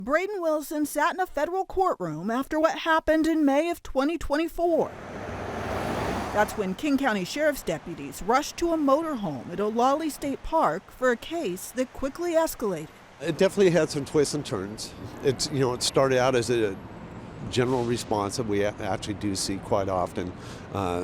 Braden Wilson sat in a federal courtroom after what happened in May of 2024. That's when King County Sheriff's deputies rushed to a motorhome at Olallie State Park for a case that quickly escalated. It definitely had some twists and turns. It started out as a general response that we actually do see quite often,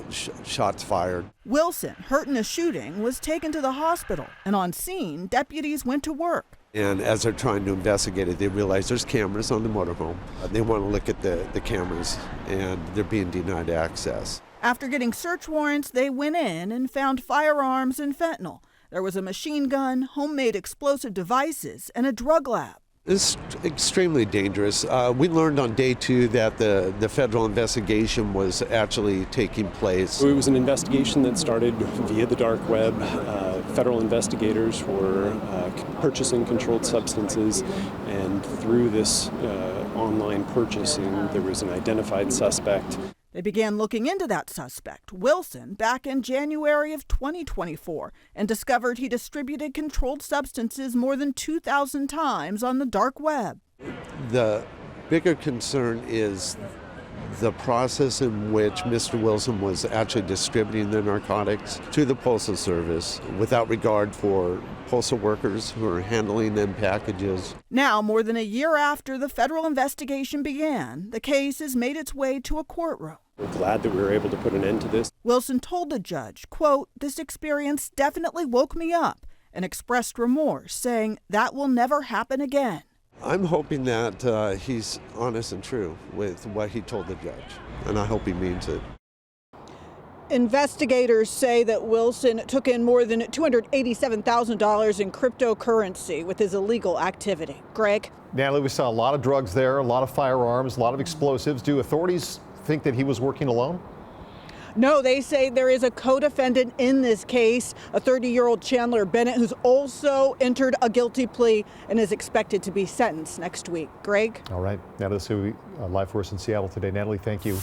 shots fired. Wilson, hurt in a shooting, was taken to the hospital, and on scene, deputies went to work. And as they're trying to investigate it, they realize there's cameras on the motorhome. They want to look at the cameras, and they're being denied access. After getting search warrants, they went in and found firearms and fentanyl. There was a machine gun, homemade explosive devices, and a drug lab. It's extremely dangerous. We learned on day 2 that the federal investigation was actually taking place. It was an investigation that started via the dark web. Federal investigators were purchasing controlled substances, and through this online purchasing, there was an identified suspect. They began looking into that suspect, Wilson, back in January of 2024 and discovered he distributed controlled substances more than 2,000 times on the dark web. The bigger concern is the process in which Mr. Wilson was actually distributing the narcotics to the Postal Service without regard for postal workers who are handling them packages. Now, more than a year after the federal investigation began, the case has made its way to a courtroom. We're glad that we were able to put an end to this. Wilson told the judge, quote, "This experience definitely woke me up," and expressed remorse, saying that will never happen again. I'm hoping that he's honest and true with what he told the judge, and I hope he means it. Investigators say that Wilson took in more than $287,000 in cryptocurrency with his illegal activity. Greg? Natalie, we saw a lot of drugs there, a lot of firearms, a lot of explosives. Do authorities think that he was working alone? No, they say there is a co-defendant in this case, a 30-year-old Chandler Bennett, who's also entered a guilty plea and is expected to be sentenced next week. Greg? All right. Natalie, live for us in Seattle today. Natalie, thank you.